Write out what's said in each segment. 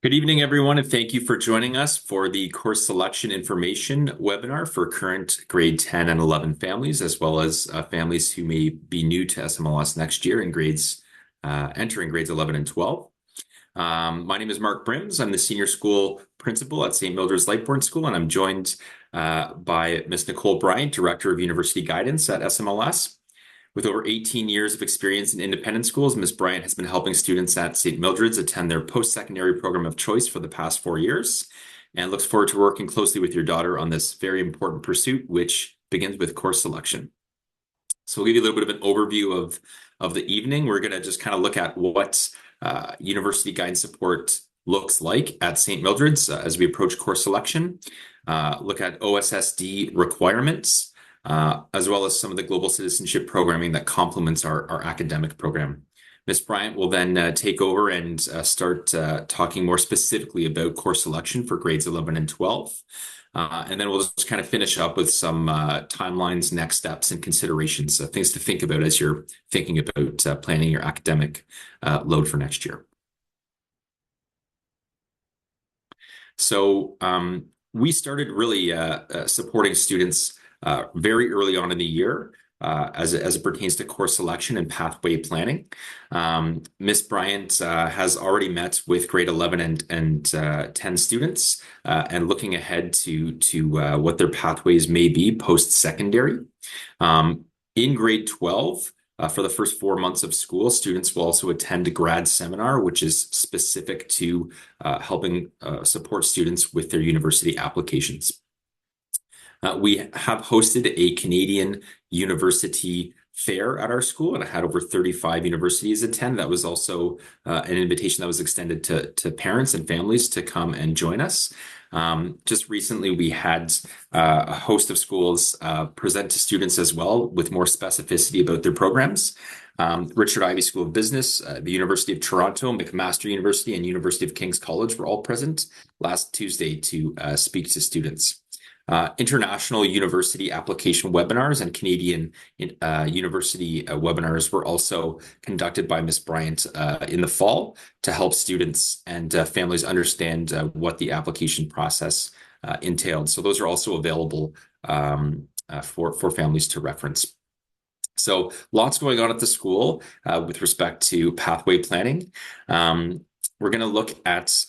Good evening, everyone, and thank you for joining us for the course selection information webinar for current grade 10 and 11 families, as well as families who may be new to SMLS next year in entering grades 11 and 12. My name is Mark Brims. I'm the senior school principal at St. Mildred's Lightbourne School, and I'm joined by Ms. Nicole Bryant, Director of University Guidance at SMLS. With over 18 years of experience in independent schools, Ms. Bryant has been helping students at St. Mildred's attend their post-secondary program of choice for the past 4 years, and looks forward to working closely with your daughter on this very important pursuit, which begins with course selection. So we'll give you a little bit of an overview of the evening. We're going to just kind of look at what university guidance support looks like at St. Mildred's as we approach course selection, look at OSSD requirements, as well as some of the global citizenship programming that complements our academic program. Ms. Bryant will then take over and start talking more specifically about course selection for grades 11 and 12. And then we'll just kind of finish up with some timelines, next steps, and considerations, things to think about as you're thinking about planning your academic load for next year. So we started really supporting students very early on in the year as it pertains to course selection and pathway planning. Ms. Bryant has already met with grade 11 and 10 students and looking ahead to what their pathways may be post-secondary. In grade 12, for the first 4 months of school, students will also attend a grad seminar, which is specific to helping support students with their university applications. We have hosted a Canadian university fair at our school, and I had over 35 universities attend. That was also an invitation that was extended to parents and families to come and join us. Just recently, we had a host of schools present to students as well with more specificity about their programs. Richard Ivey School of Business, the University of Toronto, McMaster University, and University of King's College were all present last Tuesday to speak to students. International university application webinars and Canadian university webinars were also conducted by Ms. Bryant in the fall to help students and families understand what the application process entailed. So those are also available for families to reference. So lots going on at the school with respect to pathway planning. We're going to look at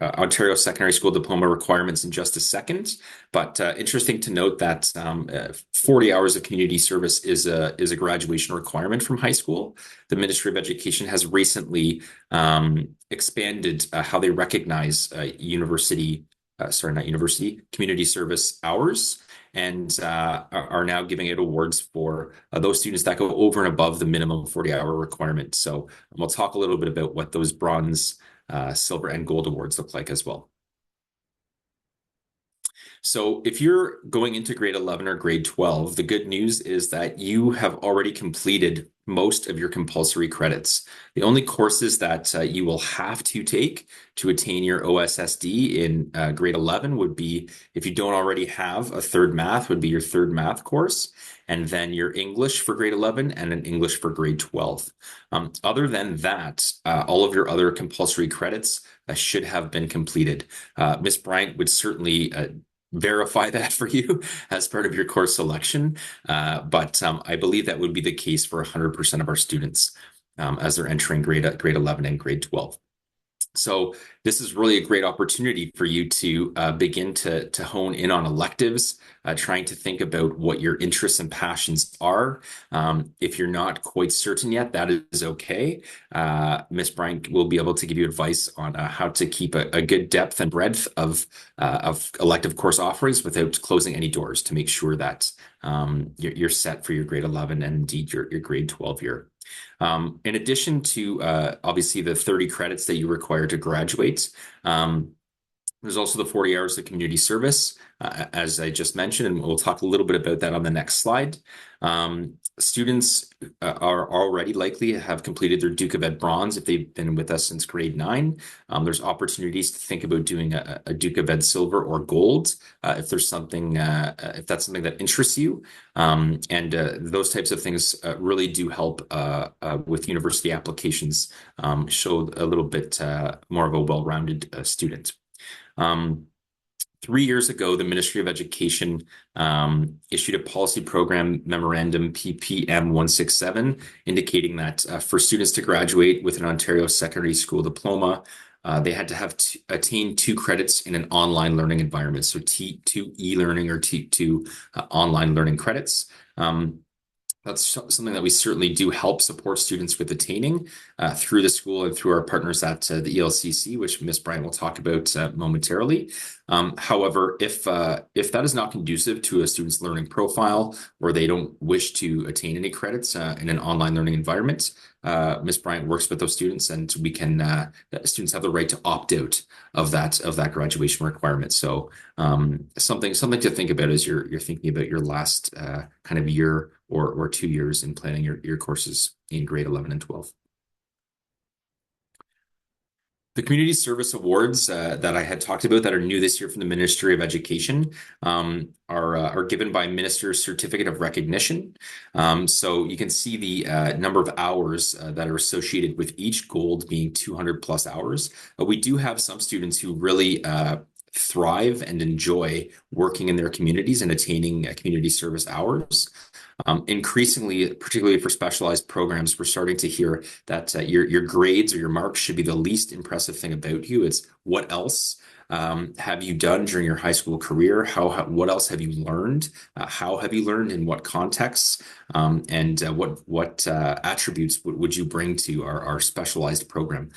Ontario Secondary School Diploma requirements in just a second, but interesting to note that 40 hours of community service is a graduation requirement from high school. The Ministry of Education has recently expanded how they recognize community service hours, and are now giving it awards for those students that go over and above the minimum 40-hour requirement. So we'll talk a little bit about what those bronze, silver, and gold awards look like as well. So if you're going into grade 11 or grade 12, the good news is that you have already completed most of your compulsory credits. The only courses that you will have to take to attain your OSSD in grade 11 would be, if you don't already have a third math, would be your third math course, and then your English for grade 11 and an English for grade 12. Other than that, all of your other compulsory credits should have been completed. Ms. Bryant would certainly verify that for you as part of your course selection. But I believe that would be the case for 100% of our students as they're entering grade 11 and grade 12. So this is really a great opportunity for you to begin to hone in on electives, trying to think about what your interests and passions are. If you're not quite certain yet, that is okay. Ms. Bryant will be able to give you advice on how to keep a good depth and breadth of elective course offerings without closing any doors, to make sure that you're set for your grade 11 and indeed your grade 12 year. In addition to obviously the 30 credits that you require to graduate, there's also the 40 hours of community service, as I just mentioned, and we'll talk a little bit about that on the next slide. Students are already likely to have completed their Duke of Ed Bronze if they've been with us since grade 9. There's opportunities to think about doing a Duke of Ed Silver or Gold if there's something, if that's something that interests you. And those types of things really do help with university applications, show a little bit more of a well-rounded student. Um, 3 years ago, the Ministry of Education issued a policy program memorandum PPM 167, indicating that for students to graduate with an Ontario secondary school diploma, they had to have attained 2 credits in an online learning environment. So T2 e-learning or T2 online learning credits. That's something that we certainly do help support students with attaining through the school and through our partners at the ELCC, which Ms. Bryant will talk about momentarily. However, if that is not conducive to a student's learning profile or they don't wish to attain any credits in an online learning environment, Ms. Bryant works with those students, and we can students have the right to opt out of that graduation requirement. So something to think about as you're thinking about your last kind of year or 2 years in planning your courses in grade 11 and 12. The community service awards that I had talked about that are new this year from the Ministry of Education are given by Minister's Certificate of Recognition. So you can see the number of hours that are associated with each gold being 200 plus hours. We do have some students who really thrive and enjoy working in their communities and attaining community service hours. Increasingly, particularly for specialized programs, we're starting to hear that your grades or your marks should be the least impressive thing about you. It's what else have you done during your high school career? What else have you learned? How have you learned? In what contexts? And what attributes would you bring to our specialized program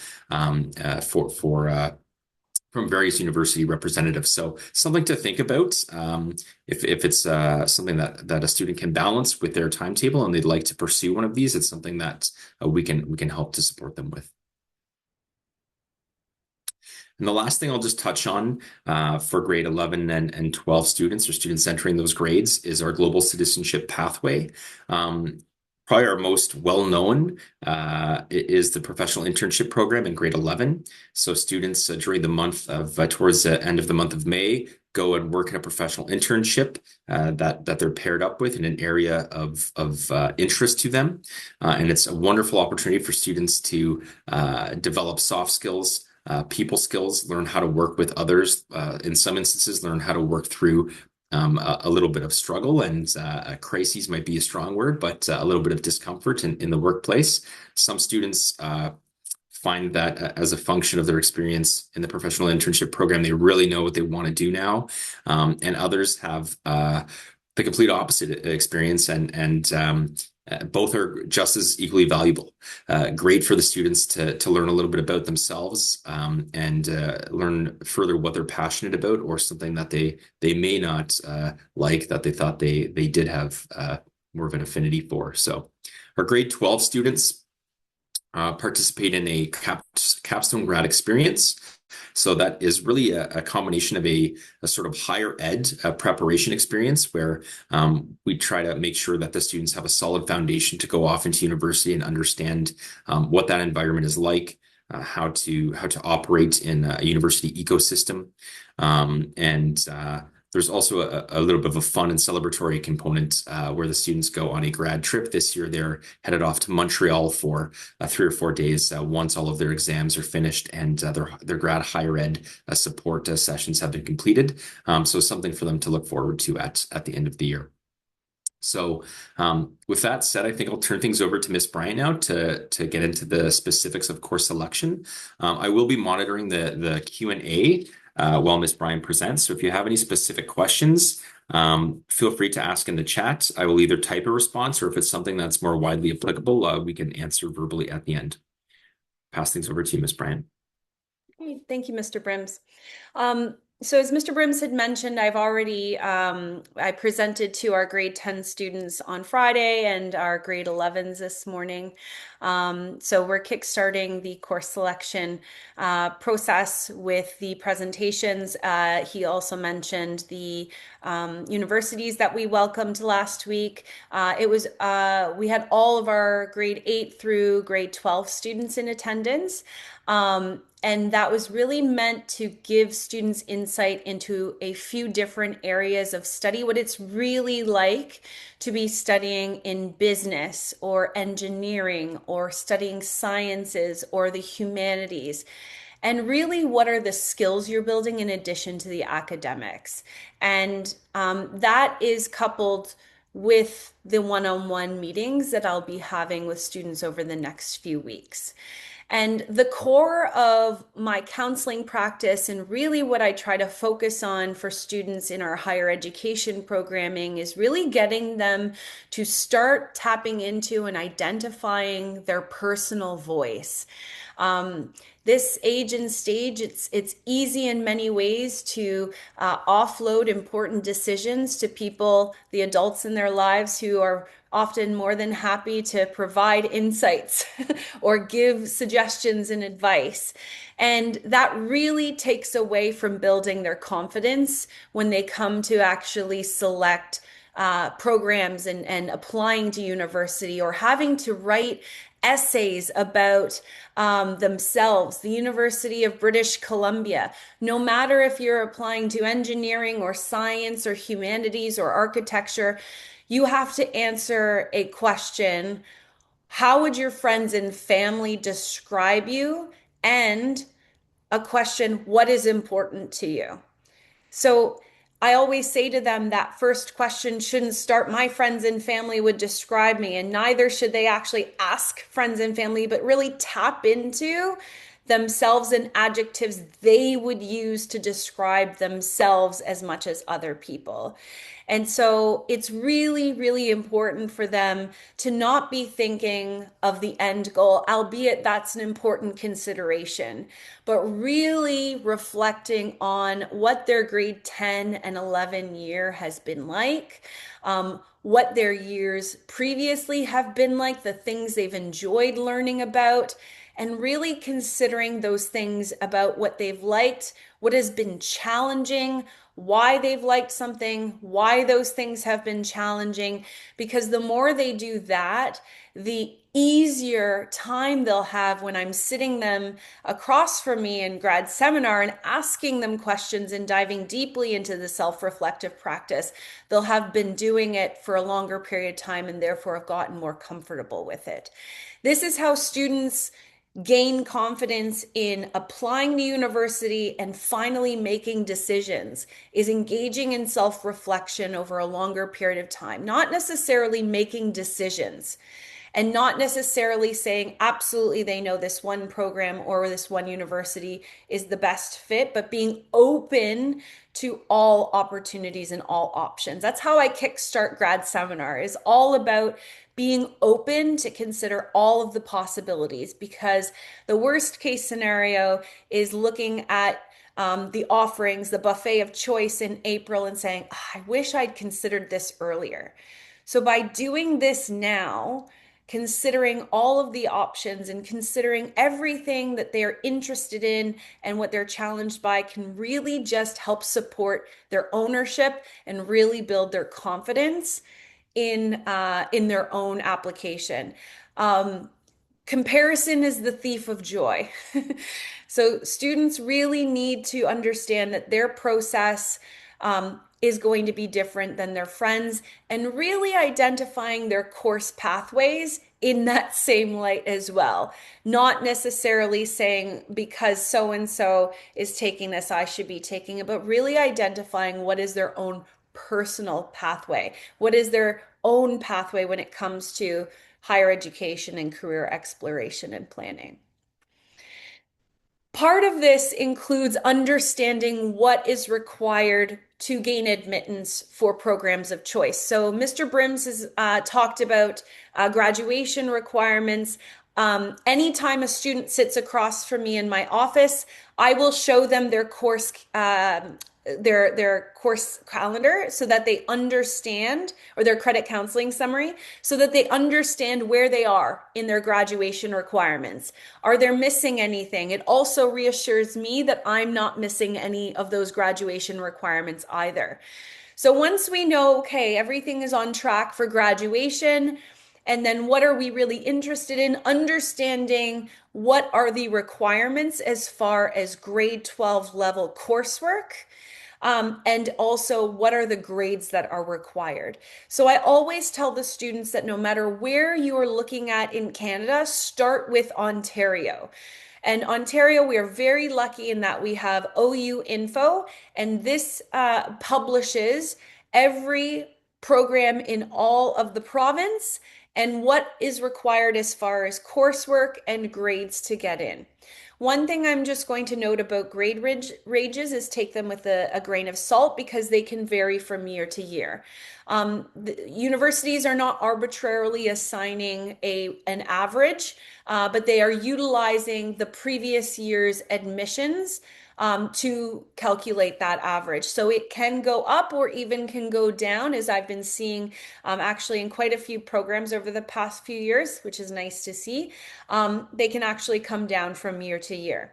from various university representatives. So something to think about if it's something that a student can balance with their timetable and they'd like to pursue one of these. It's something that we can help to support them with. And the last thing I'll just touch on for grade 11 and 12 students or students entering those grades is our Global Citizenship Pathway. Probably our most well-known is the professional internship program in grade 11. So students during the month of, towards the end of the month of May, go and work in a professional internship that they're paired up with in an area of interest to them. And it's a wonderful opportunity for students to develop soft skills, people skills, learn how to work with others, in some instances, learn how to work through a little bit of struggle, and crises might be a strong word, but a little bit of discomfort in the workplace. Some students find that as a function of their experience in the professional internship program, they really know what they want to do now. And others have the complete opposite experience, and both are just as equally valuable. Great for the students to learn a little bit about themselves and learn further what they're passionate about, or something that they may not like that they thought they did have more of an affinity for. So our grade 12 students participate in a capstone grad experience. So that is really a combination of a sort of higher ed preparation experience where we try to make sure that the students have a solid foundation to go off into university and understand what that environment is like, how to operate in a university ecosystem. And there's also a little bit of a fun and celebratory component where the students go on a grad trip. This year, they're headed off to Montreal for 3 or 4 days once all of their exams are finished and their grad higher ed support sessions have been completed. So something for them to look forward to at the end of the year. So with that said, I think I'll turn things over to Ms. Bryant now to get into the specifics of course selection. I will be monitoring the Q&A while Ms. Bryant presents. So if you have any specific questions, feel free to ask in the chat. I will either type a response, or if it's something that's more widely applicable, we can answer verbally at the end. Pass things over to you, Ms. Bryant. Okay, thank you, Mr. Brims. So as Mr. Brims had mentioned, I've already I presented to our grade 10 students on Friday and our grade 11s this morning. So we're kickstarting the course selection process with the presentations. He also mentioned the universities that we welcomed last week. We had all of our grade 8 through grade 12 students in attendance. And that was really meant to give students insight into a few different areas of study, what it's really like to be studying in business or engineering or studying sciences or the humanities. And really, what are the skills you're building in addition to the academics? And that is coupled with the one-on-one meetings that I'll be having with students over the next few weeks. And the core of my counseling practice, and really what I try to focus on for students in our higher education programming, is really getting them to start tapping into and identifying their personal voice. This age and stage, it's easy in many ways to offload important decisions to people, the adults in their lives, who are often more than happy to provide insights or give suggestions and advice. And that really takes away from building their confidence when they come to actually select programs and applying to university, or having to write essays about themselves. The University of British Columbia, no matter if you're applying to engineering or science or humanities or architecture, you have to answer a question: how would your friends and family describe you? And a question: what is important to you? So I always say to them that first question shouldn't start, my friends and family would describe me, and neither should they actually ask friends and family, but really tap into themselves and adjectives they would use to describe themselves as much as other people. And so it's really, really important for them to not be thinking of the end goal, albeit that's an important consideration, but really reflecting on what their grade 10 and 11 year has been like, what their years previously have been like, the things they've enjoyed learning about, and really considering those things about what they've liked, what has been challenging, why they've liked something, why those things have been challenging. Because the more they do that, the easier time they'll have when I'm sitting them across from me in grad seminar and asking them questions and diving deeply into the self-reflective practice. They'll have been doing it for a longer period of time and therefore have gotten more comfortable with it. This is how students gain confidence in applying to university and finally making decisions, is engaging in self-reflection over a longer period of time, not necessarily making decisions and not necessarily saying absolutely they know this one program or this one university is the best fit, but being open to all opportunities and all options. That's how I kickstart grad seminar, is all about being open to consider all of the possibilities, because the worst case scenario is looking at the offerings, the buffet of choice in April, and saying, oh, I wish I'd considered this earlier. So by doing this now, considering all of the options and considering everything that they're interested in and what they're challenged by, can really just help support their ownership and really build their confidence in their own application. Comparison is the thief of joy. So students really need to understand that their process is going to be different than their friends, and really identifying their course pathways in that same light as well. Not necessarily saying because so-and-so is taking this, I should be taking it, but really identifying what is their own personal pathway. What is their own pathway when it comes to higher education and career exploration and planning? Part of this includes understanding what is required to gain admittance for programs of choice. So Mr. Brims has talked about graduation requirements. Anytime a student sits across from me in my office, I will show them their course their course calendar so that they understand, or their credit counseling summary, so that they understand where they are in their graduation requirements. Are they missing anything? It also reassures me that I'm not missing any of those graduation requirements either. So once we know, okay, everything is on track for graduation, and then what are we really interested in? Understanding what are the requirements as far as grade 12 level coursework. And also, what are the grades that are required? So I always tell the students that no matter where you are looking at in Canada, start with Ontario. And Ontario, we are very lucky in that we have OU Info, and this publishes every program in all of the province and what is required as far as coursework and grades to get in. One thing I'm just going to note about grade ranges is take them with a grain of salt because they can vary from year to year. The universities are not arbitrarily assigning an average, but they are utilizing the previous year's admissions to calculate that average. So it can go up or even can go down, as I've been seeing actually in quite a few programs over the past few years, which is nice to see. They can actually come down from year to year.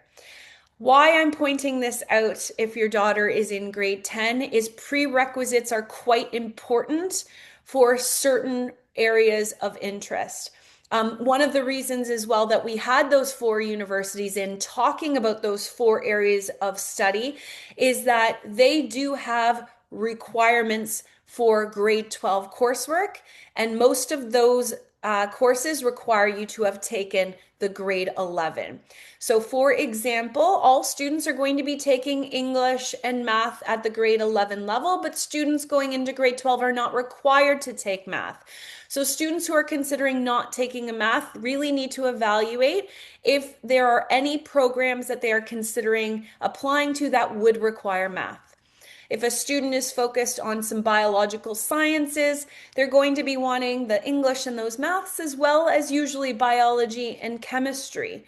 Why I'm pointing this out, if your daughter is in grade 10, is prerequisites are quite important for certain areas of interest. One of the reasons as well that we had those 4 universities in talking about those 4 areas of study is that they do have requirements for grade 12 coursework, and most of those courses require you to have taken the grade 11. So for example, all students are going to be taking English and math at the grade 11 level, but students going into grade 12 are not required to take math. So students who are considering not taking a math really need to evaluate if there are any programs that they are considering applying to that would require math. If a student is focused on some biological sciences, they're going to be wanting the English and those maths, as well as usually biology and chemistry.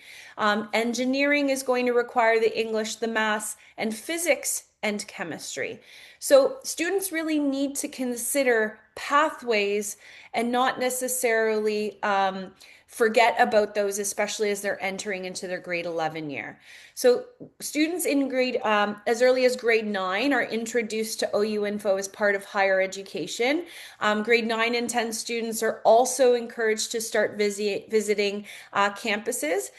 Engineering is going to require the English, the maths, and physics and chemistry. So students really need to consider pathways and not necessarily forget about those, especially as they're entering into their grade 11 year. So students in grade, as early as grade 9 are introduced to OU Info as part of higher education. Grade 9 and 10 students are also encouraged to start visiting campuses.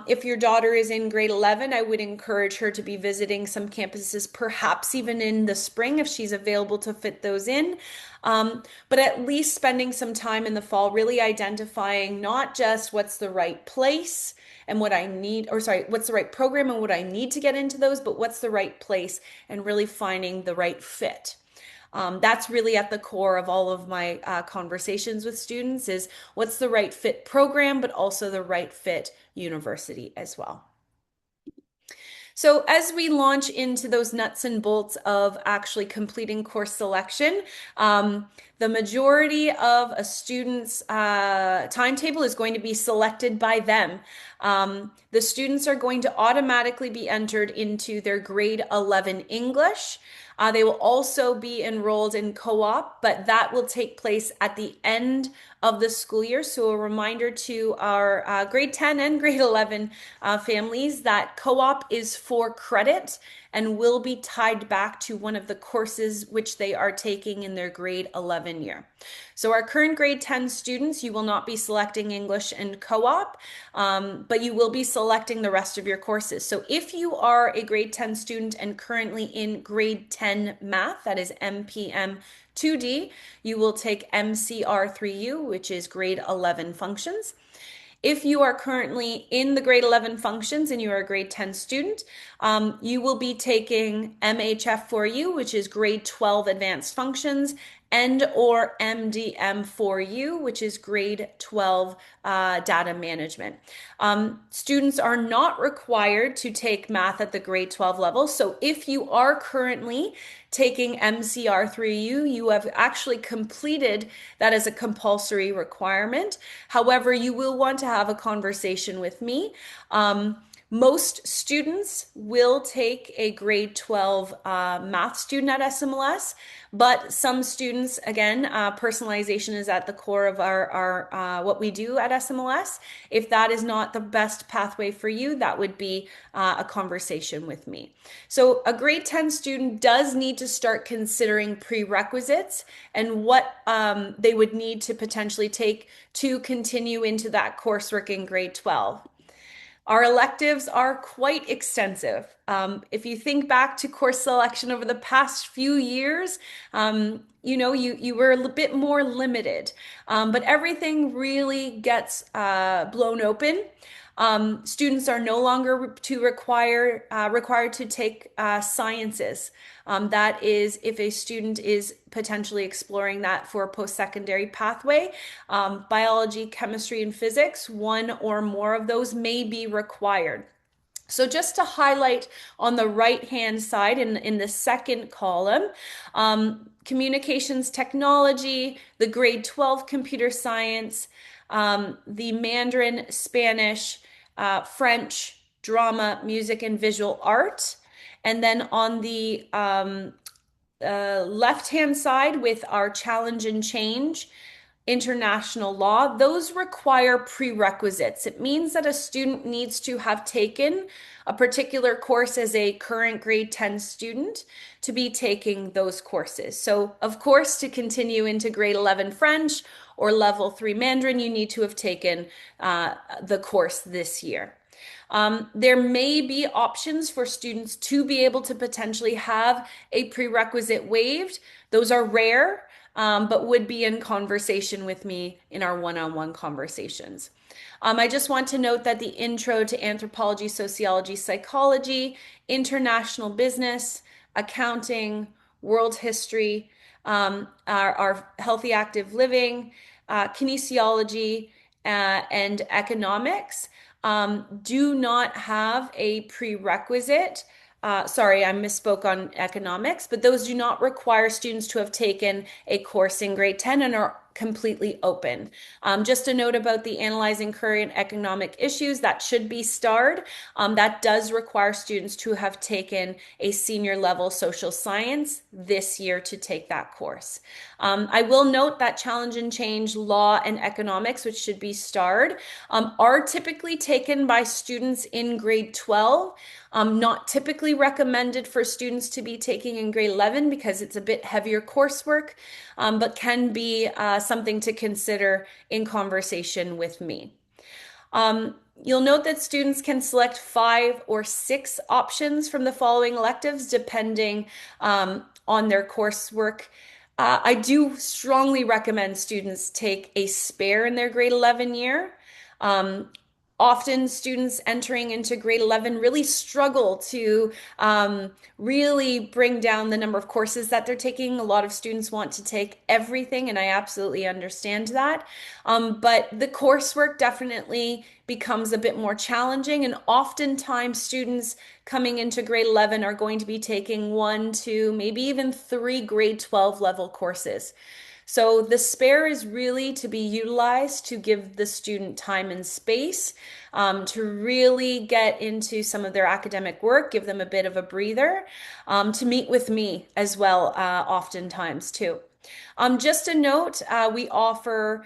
If your daughter is in grade 11, I would encourage her to be visiting some campuses, perhaps even in the spring if she's available to fit those in. But at least spending some time in the fall really identifying not just what's the right place and what I need, or sorry, what's the right program and what I need to get into those, but what's the right place and really finding the right fit. That's really at the core of all of my conversations with students is what's the right fit program, but also the right fit university as well. So as we launch into those nuts and bolts of actually completing course selection, the majority of a student's timetable is going to be selected by them. The students are going to automatically be entered into their grade 11 English. They will also be enrolled in co-op, but that will take place at the end of the school year. So a reminder to our grade 10 and grade 11 families that co-op is for credit and will be tied back to one of the courses which they are taking in their grade 11 year. So our current grade 10 students, you will not be selecting English and co-op, but you will be selecting the rest of your courses. So if you are a grade 10 student and currently in grade 10 math, that is MPM 2D, you will take MCR3U, which is grade 11 functions. If you are currently in the grade 11 functions and you are a grade 10 student, you will be taking MHF4U, which is grade 12 advanced functions, and or MDM4U, which is grade 12 data management. Students are not required to take math at the grade 12 level. So if you are currently taking MCR3U, you have actually completed that as a compulsory requirement. However, you will want to have a conversation with me Most students will take a grade 12 math student at SMLS, but some students, again, personalization is at the core of our what we do at SMLS. If that is not the best pathway for you, that would be a conversation with me. So a grade 10 student does need to start considering prerequisites and what they would need to potentially take to continue into that coursework in grade 12. Our electives are quite extensive. If you think back to course selection over the past few years, you were a bit more limited, but everything really gets blown open. Students are no longer required to take sciences. That is, if a student is potentially exploring that for a post-secondary pathway, biology, chemistry, and physics, one or more of those may be required. So just to highlight on the right-hand side in the second column, communications technology, the grade 12 computer science, the Mandarin, Spanish, French, drama, music, and visual art. And then on the left-hand side with our challenge and change, international law, those require prerequisites. It means that a student needs to have taken a particular course as a current grade 10 student to be taking those courses. So, of course, to continue into grade 11 French or level 3 Mandarin, you need to have taken the course this year. There may be options for students to be able to potentially have a prerequisite waived. Those are rare, but would be in conversation with me in our one-on-one conversations. I just want to note that the intro to anthropology, sociology, psychology, international business, accounting, world history, our healthy active living, kinesiology, and economics do not have a prerequisite. Sorry, I misspoke on economics, but those do not require students to have taken a course in grade 10 and are completely open. Just a note about the analyzing current economic issues, that should be starred. That does require students to have taken a senior level social science this year to take that course. I will note that challenge and change, law, and economics, which should be starred, are typically taken by students in grade 12. Not typically recommended for students to be taking in grade 11 because it's a bit heavier coursework, but can be something to consider in conversation with me. You'll note that students can select 5 or 6 options from the following electives depending on their coursework. I do strongly recommend students take a spare in their grade 11 year. Often students entering into grade 11 really struggle to really bring down the number of courses that they're taking. A lot of students want to take everything, and I absolutely understand that. But the coursework definitely becomes a bit more challenging, and oftentimes students coming into grade 11 are going to be taking 1, 2, maybe even 3 grade 12 level courses. So the spare is really to be utilized to give the student time and space to really get into some of their academic work, give them a bit of a breather, to meet with me as well, oftentimes too. Just a note, we offer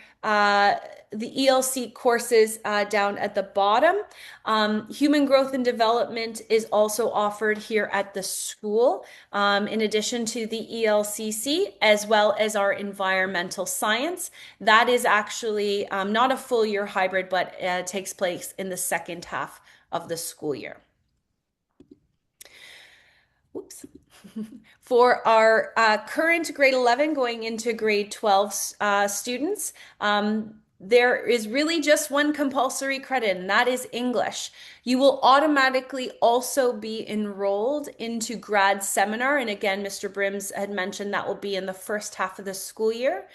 the ELC courses down at the bottom. Human growth and development is also offered here at the school, in addition to the ELCC, as well as our environmental science. That is actually not a full year hybrid, but takes place in the second half of the school year. Whoops. For our current grade 11 going into grade 12 students, there is really just one compulsory credit, and that is English. You will automatically also be enrolled into grad seminar. And again, Mr. Brims had mentioned that will be in the first half of the school year.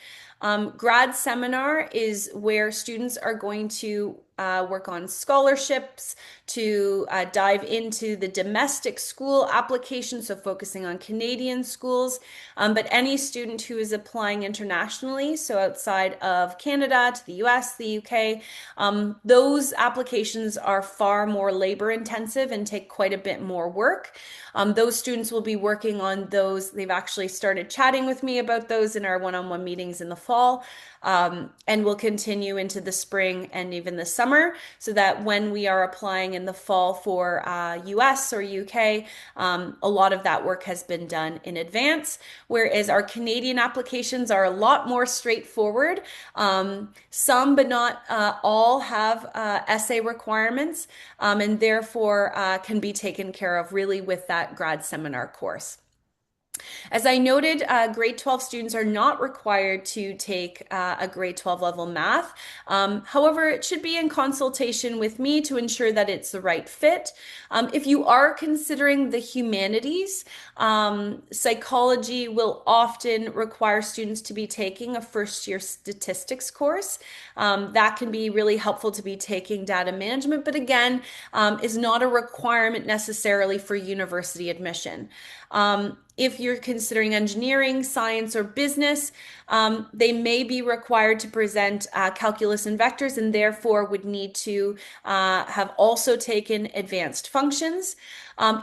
Grad seminar is where students are going to work on scholarships, to dive into the domestic school application, so focusing on Canadian schools. But any student who is applying internationally, so outside of Canada to the US, the UK, those applications are far more labor intensive and take quite a bit more work. Those students will be working on those. They've actually started chatting with me about those in our one-on-one meetings in the fall. And we'll continue into the spring and even the summer, so that when we are applying in the fall for US or UK, a lot of that work has been done in advance, whereas our Canadian applications are a lot more straightforward. Some, but not all, have essay requirements, and therefore can be taken care of really with that grad seminar course. As I noted, grade 12 students are not required to take a grade 12 level math. However, it should be in consultation with me to ensure that it's the right fit. If you are considering the humanities, psychology will often require students to be taking a first-year statistics course. That can be really helpful to be taking data management, but again, is not a requirement necessarily for university admission. If you're considering engineering, science, or business, they may be required to present calculus and vectors, and therefore would need to have also taken advanced functions.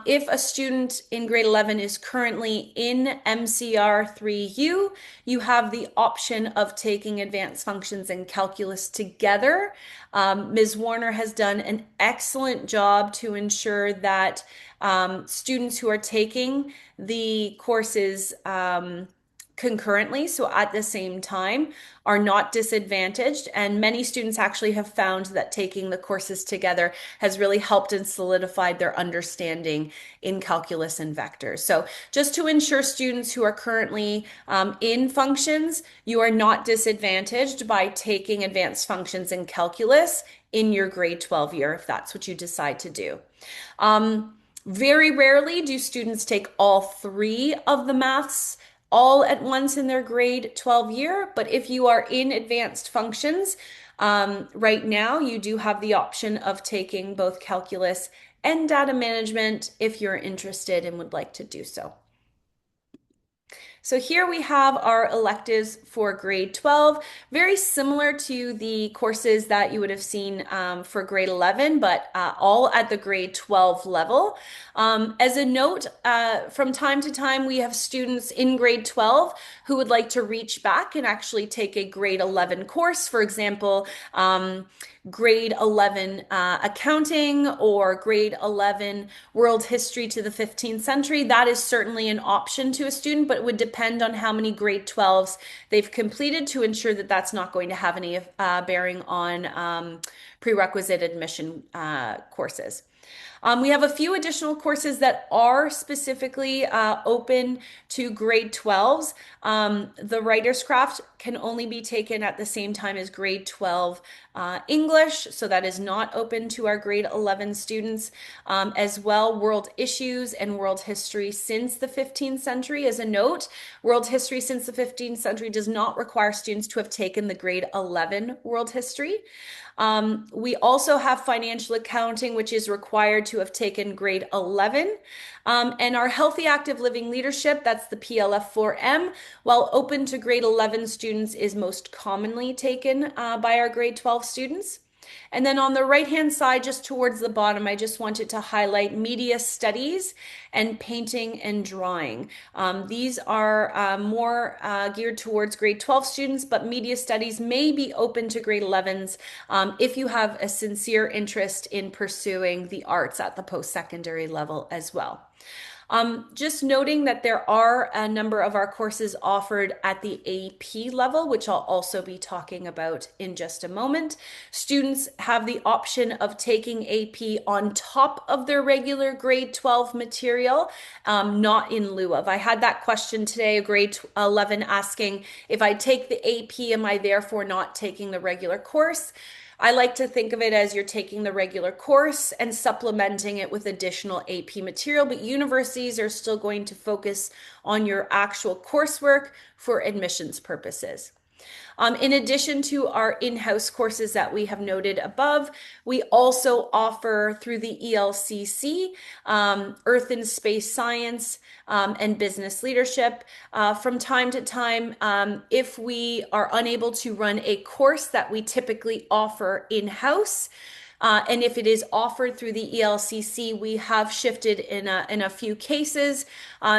If a student in grade 11 is currently in MCR 3U, you have the option of taking advanced functions and calculus together. Ms. Warner has done an excellent job to ensure that students who are taking the courses concurrently, so at the same time, are not disadvantaged. And many students actually have found that taking the courses together has really helped and solidified their understanding in calculus and vectors. So just to ensure students who are currently in functions, you are not disadvantaged by taking advanced functions in calculus in your grade 12 year, if that's what you decide to do. Very rarely do students take all three of the maths all at once in their grade 12 year, but if you are in advanced functions, right now you do have the option of taking both calculus and data management if you're interested and would like to do so. So here we have our electives for grade 12, very similar to the courses that you would have seen for grade 11, but all at the grade 12 level. As a note, from time to time, we have students in grade 12 who would like to reach back and actually take a grade 11 course. For example, grade 11 accounting or grade 11 world history to the 15th century. That is certainly an option to a student, but it would depend on how many grade 12s they've completed to ensure that that's not going to have any bearing on prerequisite admission courses. We have a few additional courses that are specifically open to grade 12s. The Writer's Craft can only be taken at the same time as grade 12 English, so that is not open to our grade 11 students. As well, World Issues and World History since the 15th century. As a note, World History since the 15th century does not require students to have taken the grade 11 World History. We also have Financial Accounting, which is required to have taken grade 11. And our Healthy Active Living Leadership, that's the PLF4M, while open to grade 11 students, is most commonly taken by our grade 12 students. And then on the right-hand side, just towards the bottom, I just wanted to highlight media studies and painting and drawing. These are more geared towards grade 12 students, but media studies may be open to grade 11s if you have a sincere interest in pursuing the arts at the post-secondary level as well. Just noting that there are a number of our courses offered at the AP level, which I'll also be talking about in just a moment. Students have the option of taking AP on top of their regular grade 12 material, not in lieu of. I had that question today, a grade 11 asking, if I take the AP, am I therefore not taking the regular course? I like to think of it as you're taking the regular course and supplementing it with additional AP material, but universities are still going to focus on your actual coursework for admissions purposes. In addition to our in-house courses that we have noted above, we also offer through the ELCC, Earth and Space Science, and Business Leadership. From time to time, if we are unable to run a course that we typically offer in-house, and if it is offered through the ELCC, we have shifted in a few cases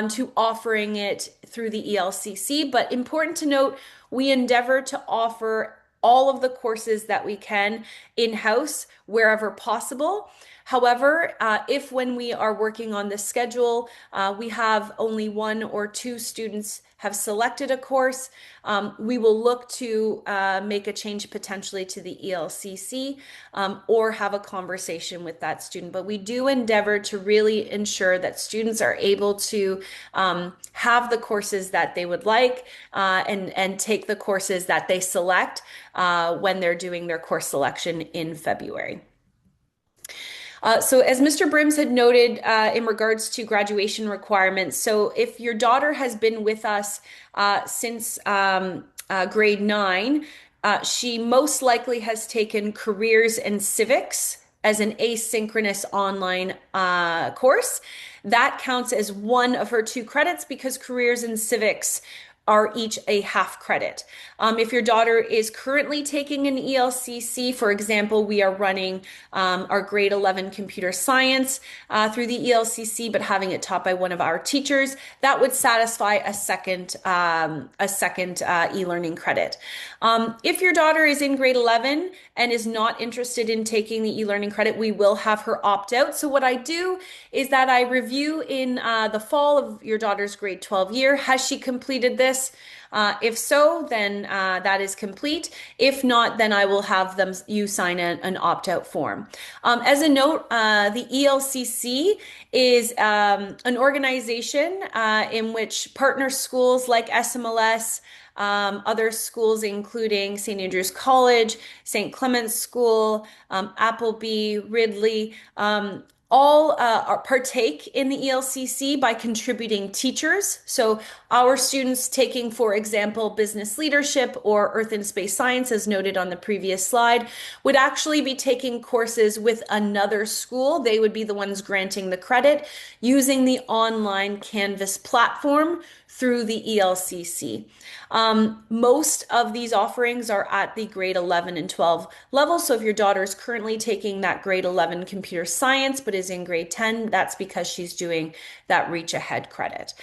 to offering it through the ELCC. But important to note, we endeavor to offer all of the courses that we can in-house wherever possible. However, if when we are working on the schedule, we have only one or two students have selected a course, we will look to make a change potentially to the ELCC or have a conversation with that student. But we do endeavor to really ensure that students are able to have the courses that they would like and take the courses that they select when they're doing their course selection in February. So as Mr. Brims had noted in regards to graduation requirements, so if your daughter has been with us since grade 9, she most likely has taken careers and civics as an asynchronous online course. That counts as one of her 2 credits because careers and civics are each a half credit. If your daughter is currently taking an ELCC, for example, we are running our grade 11 computer science through the ELCC, but having it taught by one of our teachers, that would satisfy a second e-learning credit. If your daughter is in grade 11 and is not interested in taking the e-learning credit, we will have her opt out. So what I do is that I review in the fall of your daughter's grade 12 year, has she completed this? If so, then that is complete. If not, then I will have you sign an opt-out form. As a note, the ELCC is an organization in which partner schools like SMLS, other schools including St. Andrew's College, St. Clement's School, Appleby, Ridley, all partake in the ELCC by contributing teachers. So our students taking, for example, business leadership or earth and space science, as noted on the previous slide, would actually be taking courses with another school. They would be the ones granting the credit using the online Canvas platform through the ELCC. Most of these offerings are at the grade 11 and 12 level. So if your daughter is currently taking that grade 11 computer science, but is in grade 10, that's because she's doing that Reach Ahead credit.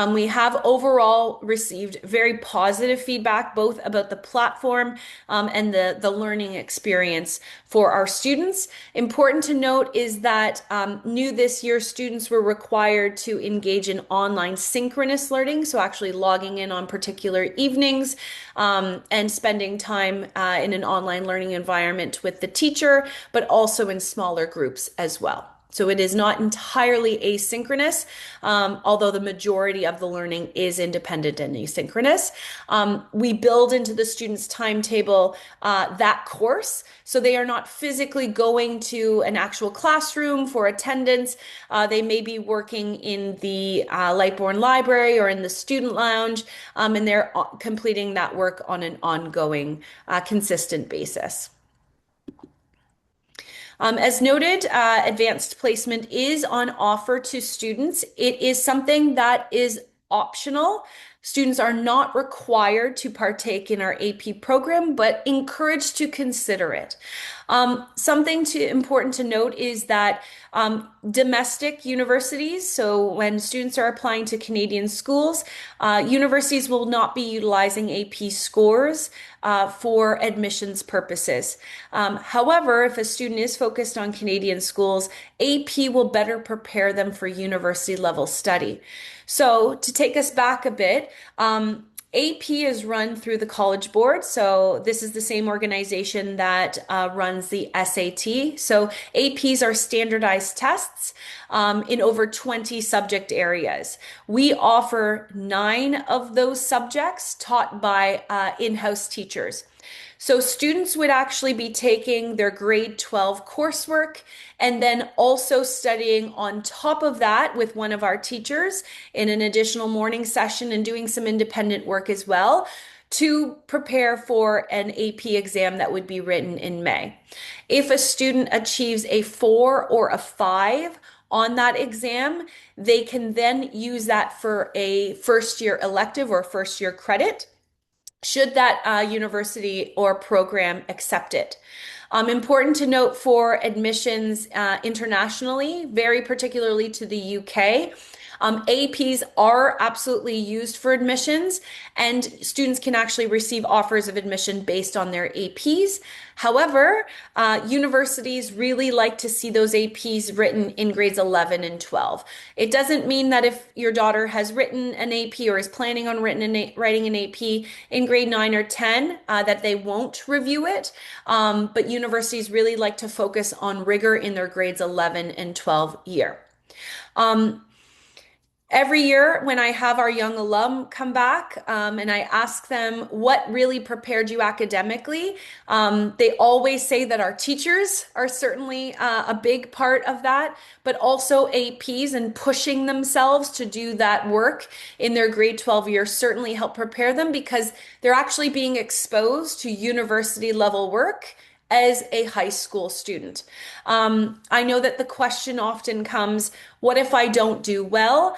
We have overall received very positive feedback, both about the platform and the learning experience for our students. Important to note is that new this year, students were required to engage in online synchronous learning. So actually logging in on particular evenings and spending time in an online learning environment with the teacher, but also in smaller groups as well. So it is not entirely asynchronous, although the majority of the learning is independent and asynchronous. We build into the student's timetable that course, so they are not physically going to an actual classroom for attendance. They may be working in the Lightbourne Library or in the student lounge, and they're completing that work on an ongoing, consistent basis. As noted, advanced placement is on offer to students. It is something that is optional. Students are not required to partake in our AP program, but encouraged to consider it. Something important to note is that domestic universities, so when students are applying to Canadian schools, universities will not be utilizing AP scores for admissions purposes. However, if a student is focused on Canadian schools, AP will better prepare them for university level study. So to take us back a bit, AP is run through the College Board. So this is the same organization that runs the SAT. So APs are standardized tests in over 20 subject areas. We offer 9 of those subjects taught by in-house teachers. So students would actually be taking their grade 12 coursework and then also studying on top of that with one of our teachers in an additional morning session and doing some independent work as well to prepare for an AP exam that would be written in May. If a student achieves a 4 or a 5 on that exam, they can then use that for a first year elective or first year credit, should that university or program accept it. Important to note for admissions internationally, very particularly to the UK. APs are absolutely used for admissions, and students can actually receive offers of admission based on their APs. However, universities really like to see those APs written in grades 11 and 12. It doesn't mean that if your daughter has written an AP or is planning on writing an AP in grade 9 or 10, that they won't review it. But universities really like to focus on rigor in their grades 11 and 12 year. Every year when I have our young alum come back and I ask them what really prepared you academically, they always say that our teachers are certainly a big part of that, but also APs and pushing themselves to do that work in their grade 12 year certainly help prepare them, because they're actually being exposed to university level work as a high school student. I know that the question often comes, what if I don't do well?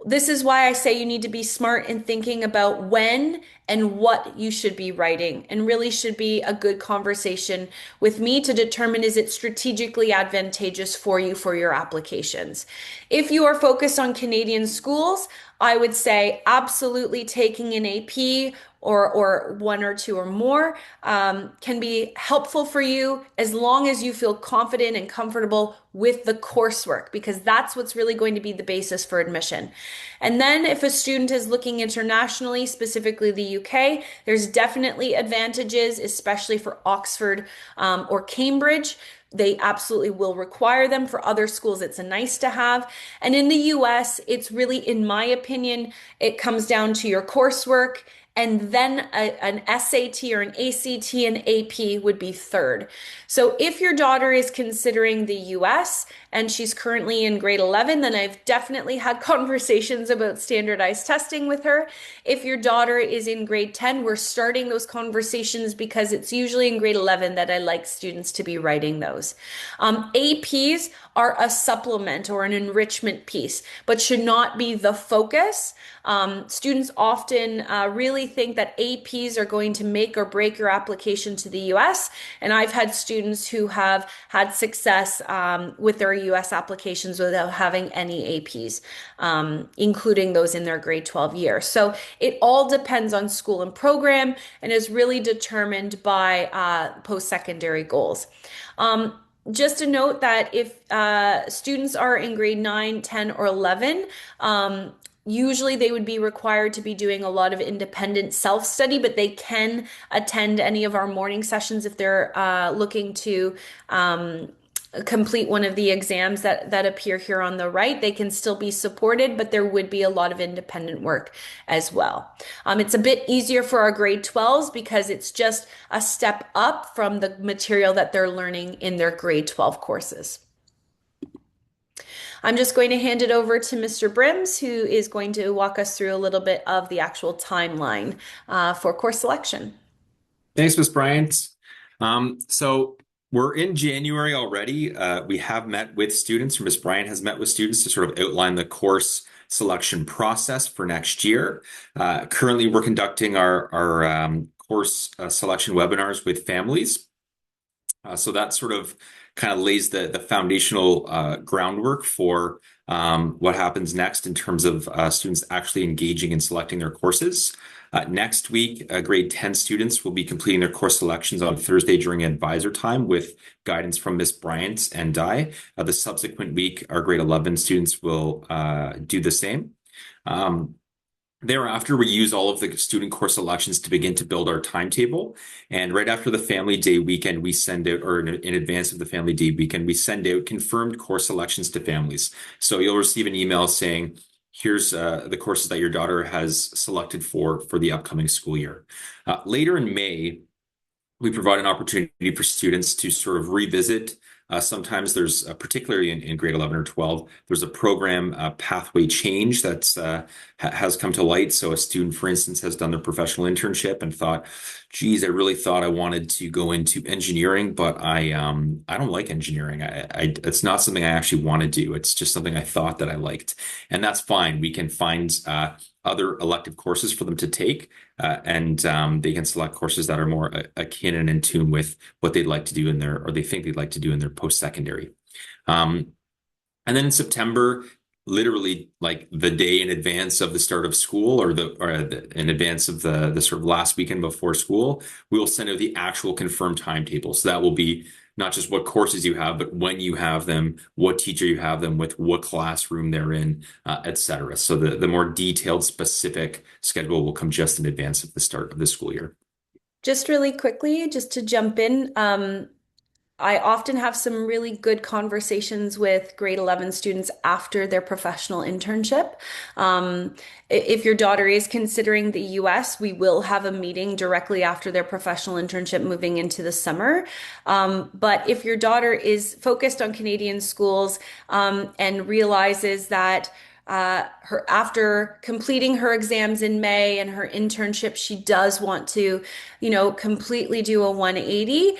This is why I say you need to be smart in thinking about when and what you should be writing, and really should be a good conversation with me to determine, is it strategically advantageous for you for your applications. If you are focused on Canadian schools, I would say absolutely taking an AP or one or two or more can be helpful for you, as long as you feel confident and comfortable with the coursework, because that's what's really going to be the basis for admission. And then if a student is looking internationally, specifically the UK, there's definitely advantages, especially for Oxford or Cambridge. They absolutely will require them. For other schools, it's a nice to have. And in the US, it's really, in my opinion, it comes down to your coursework, and then an SAT or an ACT and AP would be third. So if your daughter is considering the US and she's currently in grade 11, then I've definitely had conversations about standardized testing with her. If your daughter is in grade 10, we're starting those conversations, because it's usually in grade 11 that I like students to be writing those. APs are a supplement or an enrichment piece, but should not be the focus. Students often really think that APs are going to make or break your application to the US. And I've had students who have had success with their US applications without having any APs, including those in their grade 12 year. So it all depends on school and program, and is really determined by post-secondary goals. Just a note that if students are in grade 9, 10, or 11, usually they would be required to be doing a lot of independent self-study, but they can attend any of our morning sessions if they're looking to complete one of the exams that appear here on the right. They can still be supported, but there would be a lot of independent work as well. It's a bit easier for our grade 12s because it's just a step up from the material that they're learning in their grade 12 courses. I'm just going to hand it over to Mr. Brims, who is going to walk us through a little bit of the actual timeline for course selection. Thanks, Ms. Bryant. So we're in January already. We have met with students, or Ms. Bryant has met with students to sort of outline the course selection process for next year. Currently, we're conducting our course selection webinars with families. So that sort of kind of lays the foundational groundwork for what happens next in terms of students actually engaging in selecting their courses. Next week, grade 10 students will be completing their course selections on Thursday during advisor time with guidance from Ms. Bryant and I. The subsequent week, our grade 11 students will do the same. Thereafter, we use all of the student course selections to begin to build our timetable. And right after the Family Day weekend, we send out, or in advance of the Family Day weekend, we send out confirmed course selections to families. So you'll receive an email saying, here's the courses that your daughter has selected for the upcoming school year. Later in May, we provide an opportunity for students to sort of revisit Sometimes there's, particularly in grade 11 or 12, there's a program pathway change that's has come to light. So a student, for instance, has done their professional internship and thought, geez, I really thought I wanted to go into engineering, but I don't like engineering. It's not something I actually want to do. It's just something I thought that I liked. And that's fine. We can find other elective courses for them to take, and they can select courses that are more akin and in tune with what they'd like to do in their, or they think they'd like to do in their post-secondary. And then in September, literally like the day in advance of the start of school, in advance of the sort of last weekend before school, we will send out the actual confirmed timetable. So that will be not just what courses you have, but when you have them, what teacher you have them with, what classroom they're in, etc. So the more detailed, specific schedule will come just in advance of the start of the school year. Just really quickly, just to jump in, I often have some really good conversations with grade 11 students after their professional internship. If your daughter is considering the US, we will have a meeting directly after their professional internship moving into the summer. But if your daughter is focused on Canadian schools, and realizes that her after completing her exams in May and her internship, she does want to, completely do a 180.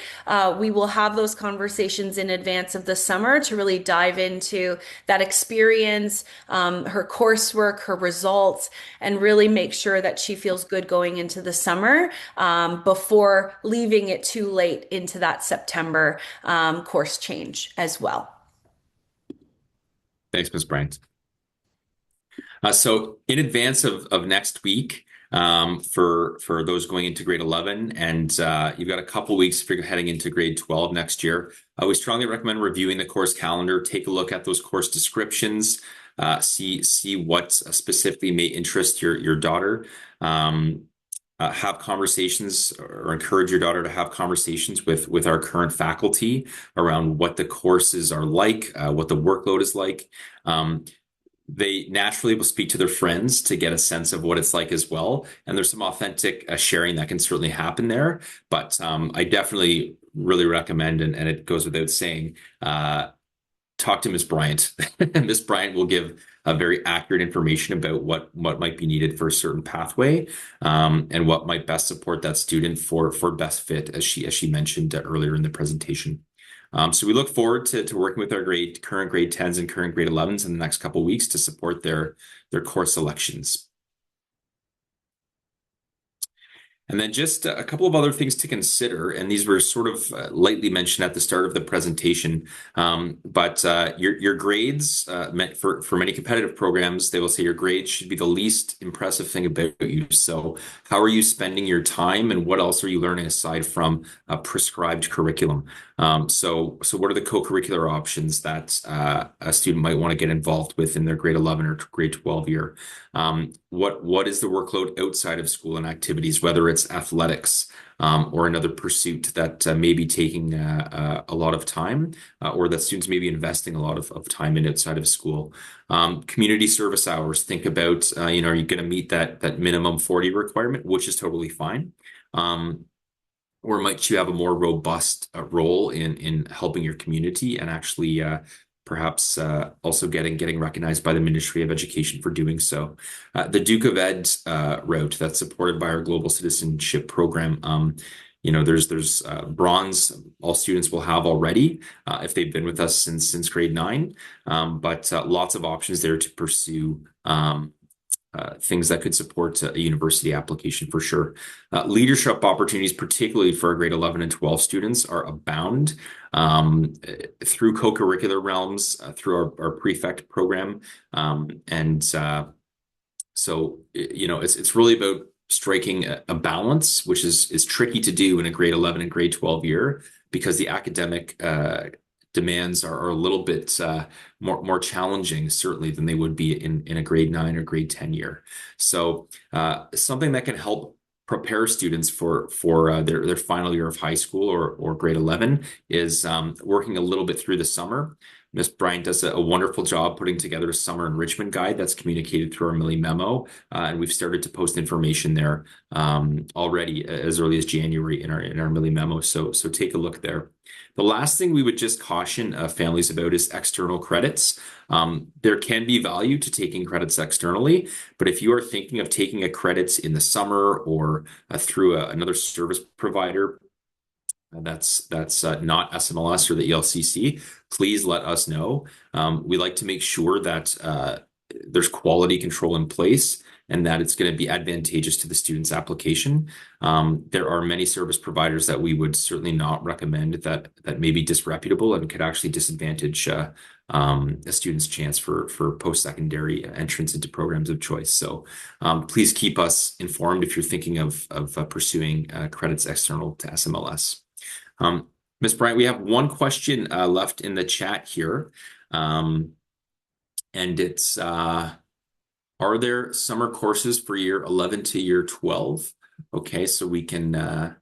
We will have those conversations in advance of the summer to really dive into that experience, her coursework, her results, and really make sure that she feels good going into the summer, before leaving it too late into that September course change as well. Thanks, Ms. Bryant. So in advance of next week, for those going into grade 11, and you've got a couple weeks for heading into grade 12 next year, we strongly recommend reviewing the course calendar. Take a look at those course descriptions, see what specifically may interest your daughter. Have conversations, or encourage your daughter to have conversations with our current faculty around what the courses are like, what the workload is like. They naturally will speak to their friends to get a sense of what it's like as well. And there's some authentic sharing that can certainly happen there. But I definitely really recommend, and it goes without saying, talk to Ms. Bryant. Ms. Bryant will give very accurate information about what might be needed for a certain pathway, and what might best support that student for best fit, as she mentioned earlier in the presentation. So we look forward to working with our current grade 10s and current grade 11s in the next couple of weeks to support their course selections. And then just a couple of other things to consider, and these were sort of lightly mentioned at the start of the presentation. But your grades, for many competitive programs, they will say your grades should be the least impressive thing about you. So how are you spending your time, and what else are you learning aside from a prescribed curriculum? So what are the co-curricular options that a student might want to get involved with in their grade 11 or grade 12 year? What is the workload outside of school and activities, whether it's athletics, or another pursuit that may be taking a lot of time, or that students may be investing a lot of time in outside of school. Community service hours, think about, are you going to meet that minimum 40 requirement, which is totally fine. Or might you have a more robust role in helping your community and actually perhaps also getting recognized by the Ministry of Education for doing so. The Duke of Ed route that's supported by our Global Citizenship Program. There's bronze all students will have already if they've been with us since grade 9, but lots of options there to pursue things that could support a university application for sure. Leadership opportunities, particularly for our grade 11 and 12 students, are abound through co-curricular realms, through our prefect program. So, it's really about striking a balance, which is tricky to do in a grade 11 and grade 12 year, because the academic demands are a little bit more challenging, certainly, than they would be in a grade 9 or grade 10 year. So something that can help prepare students for their final year of high school or grade 11 is working a little bit through the summer Miss Bryant does a wonderful job putting together a summer enrichment guide that's communicated through our Millie memo, and we've started to post information there already as early as January in our Millie memo. So take a look there. The last thing we would just caution families about is external credits. There can be value to taking credits externally, but if you are thinking of taking a credit in the summer or through another service provider, that's not SMLS or the ELCC, please let us know. We like to make sure that there's quality control in place and that it's going to be advantageous to the student's application. There are many service providers that we would certainly not recommend that may be disreputable and could actually disadvantage a student's chance for post-secondary entrance into programs of choice. So please keep us informed if you're thinking of pursuing credits external to SMLS. Ms. Bryant, we have one question left in the chat here. And it's, are there summer courses for year 11 to year 12? Okay, so we can,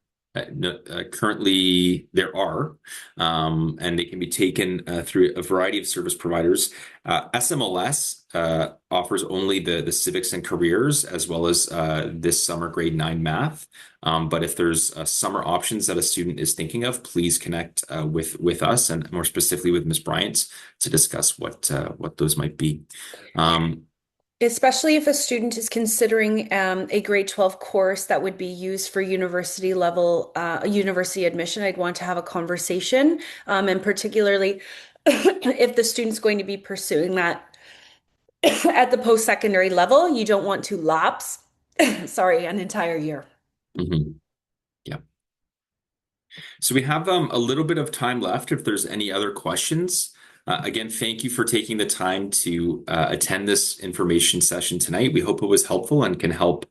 currently there are, and they can be taken through a variety of service providers. SMLS offers only the civics and careers as well as this summer grade 9 math. But if there's summer options that a student is thinking of, please connect with us and more specifically with Ms. Bryant to discuss what those might be. Especially if a student is considering a grade 12 course that would be used for university level, university admission, I'd want to have a conversation. And particularly if the student's going to be pursuing that at the post-secondary level, you don't want to lapse, sorry, an entire year. Mm-hmm. Yeah. So we have a little bit of time left if there's any other questions. Again, thank you for taking the time to attend this information session tonight. We hope it was helpful and can help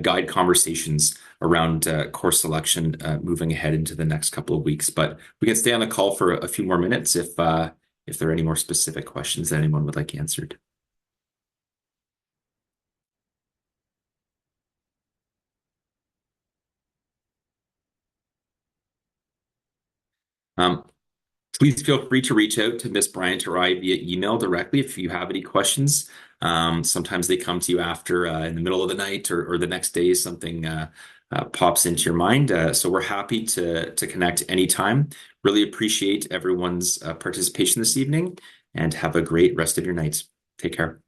guide conversations around course selection moving ahead into the next couple of weeks. But we can stay on the call for a few more minutes if there are any more specific questions that anyone would like answered. Please feel free to reach out to Ms. Bryant or I via email directly if you have any questions. Sometimes they come to you after in the middle of the night or the next day something pops into your mind. So we're happy to connect anytime. Really appreciate everyone's participation this evening and have a great rest of your nights. Take care.